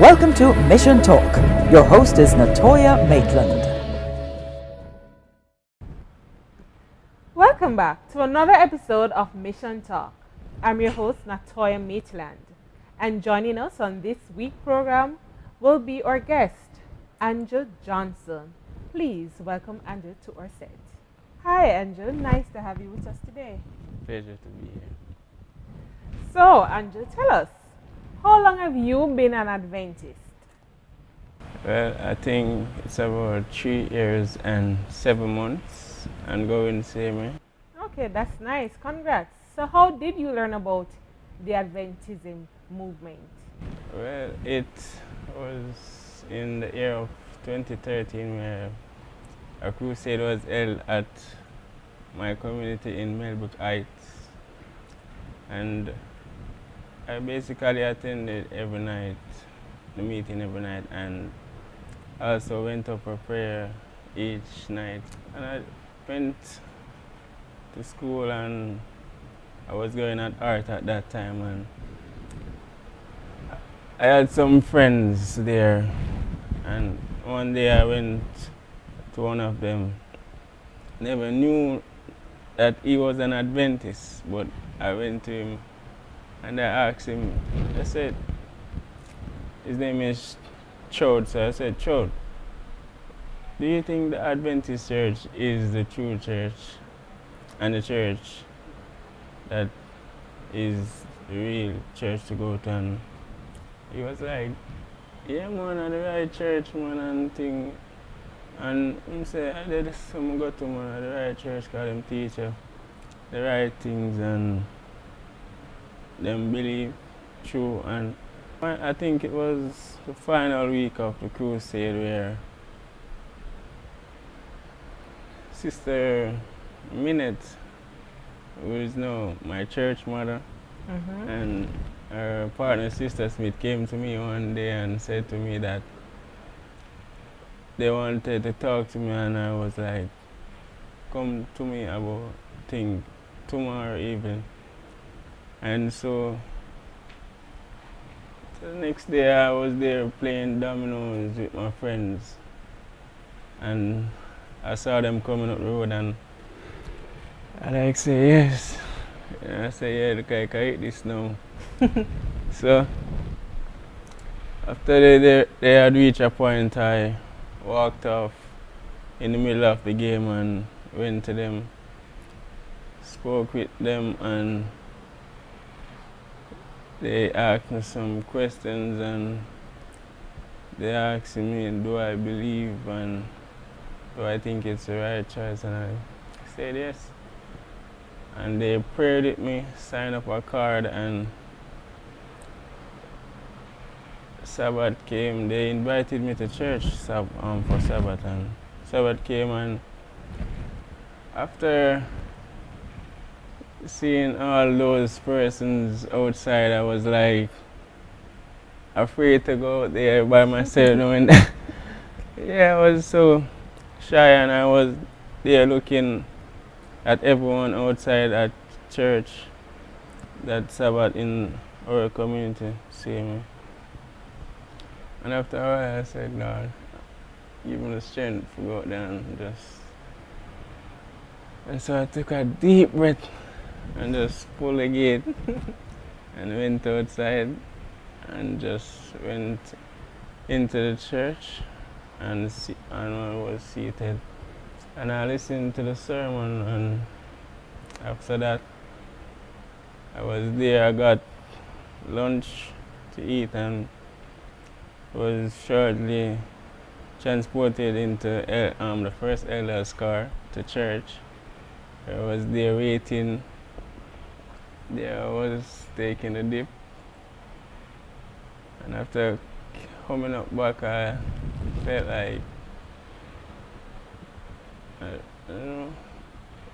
Welcome to Mission Talk. Your host is Natoya Maitland. Welcome back to another episode of Mission Talk. I'm your host Natoya Maitland, and joining us on this week's program will be our guest, Andrew Johnson. Please welcome Andrew to our set. Hi Andrew, nice to have you with us today. Pleasure to be here. So Andrew, tell us, how long have you been an Adventist? Well, I think it's about 3 years and 7 months and going the same way. Okay, that's nice. Congrats. So how did you learn about the Adventism movement? Well, it was in the year of 2013 where a crusade was held at my community in Melbrook Heights, and I basically attended every night, the meeting every night, and also went up for prayer each night. And I went to school, and I was going at art at that time, and I had some friends there, and one day I went to one of them. Never knew that he was an Adventist, but I went to him and I asked him, I said, his name is Chode, so I said, Chode, do you think the Adventist church is the true church and the church that is the real church to go to? And he was like, yeah man, I'm the right church man and thing. And I said, I did some go to man, the right church cause them teach you the right things and them believe true. And I think it was the final week of the crusade where Sister Minette, who is now my church mother, and her partner Sister Smith came to me one day and said to me that they wanted to talk to me, and I was like, come to me about thing tomorrow evening. And so the next day I was there playing dominoes with my friends, and I saw them coming up the road, and I like say yes. And I say, yeah, look, I can eat this now. So after they had reached a point, I walked off in the middle of the game and went to them, spoke with them, and they asked me some questions, and they asked me, do I believe and do I think it's the right choice? And I said yes. And they prayed with me, signed up a card, and Sabbath came. They invited me to church for Sabbath, and Sabbath came, and after seeing all those persons outside, I was like afraid to go out there by myself. Knowing that yeah, I was so shy, and I was there looking at everyone outside at church that Sabbath in our community see me. And after a while I said, God, give me the strength to go out there and just... And so I took a deep breath and just pulled the gate and went outside and just went into the church, and I was seated. And I listened to the sermon, and after that I was there. I got lunch to eat and was shortly transported into the first elders car to church. I was there waiting. There I was taking a dip, and after coming up back I felt like, I don't know,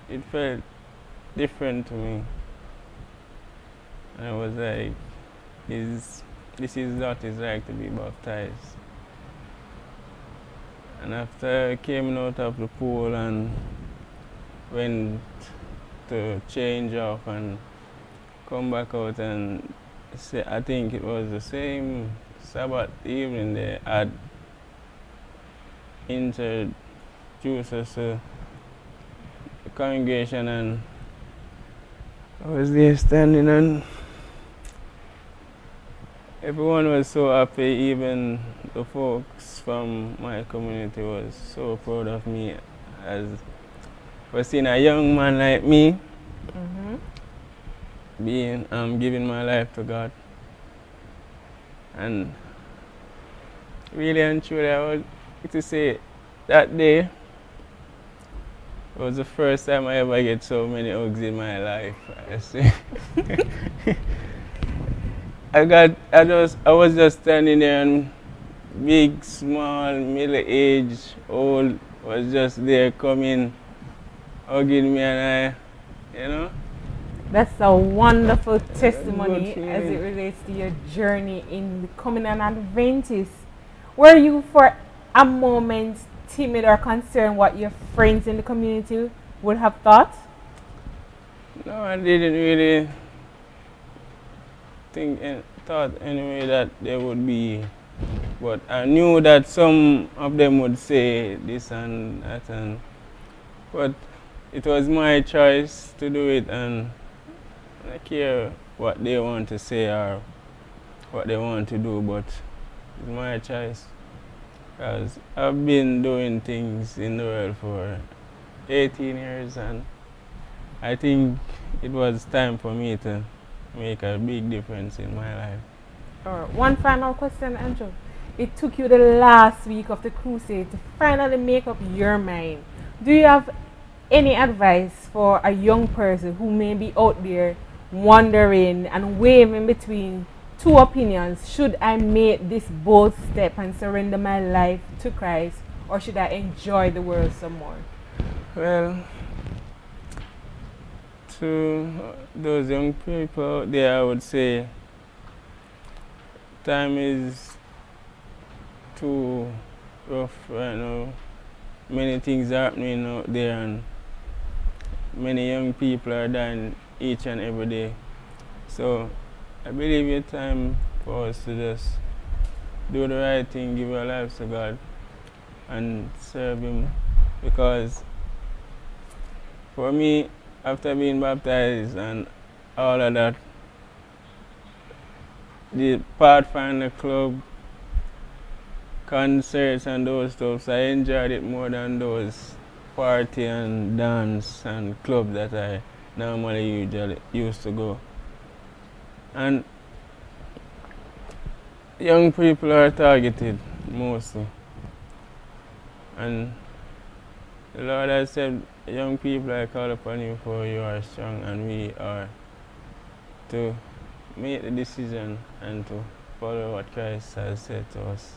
it felt different to me. And I was like, this is what it's like to be baptized. And after I came out of the pool and went to change off and come back out, and say, I think it was the same Sabbath evening they had introduced us to the congregation, and I was there standing, and everyone was so happy. Even the folks from my community was so proud of me as for seeing a young man like me being giving my life to God. And really and truly, I would like to say that day was the first time I ever get so many hugs in my life. I say. I was just standing there, and big, small, middle age, old was just there coming, hugging me, and That's a wonderful testimony good as it feeling. relates to your journey in becoming an Adventist. Were you for a moment timid or concerned what your friends in the community would have thought? No, I didn't really thought anyway that there would be, but I knew that some of them would say this and that, but it was my choice to do it, and I don't care what they want to say or what they want to do, but it's my choice. Because I've been doing things in the world for 18 years, and I think it was time for me to make a big difference in my life. Or one final question, Andrew. It took you the last week of the crusade to finally make up your mind. Do you have any advice for a young person who may be out there wondering and wavering between two opinions? Should I make this bold step and surrender my life to Christ, or should I enjoy the world some more? Well, to those young people out there, I would say time is too rough right now. Many things are happening out there, and many young people are dying each and every day. So I believe it's time for us to just do the right thing, give our lives to God, and serve Him. Because for me, after being baptized and all of that, the Pathfinder Club, concerts and those stuff, I enjoyed it more than those party and dance and club that I normally usually used to go. And young people are targeted mostly. And the Lord has said, young people, I call upon you, for you are strong, and we are to make the decision and to follow what Christ has said to us.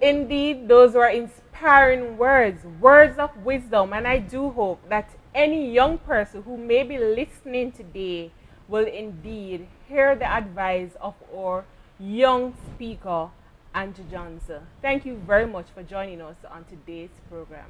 Indeed, those were inspiring words, words of wisdom, and I do hope that any young person who may be listening today will indeed hear the advice of our young speaker, Andrew Johnson. Thank you very much for joining us on today's program.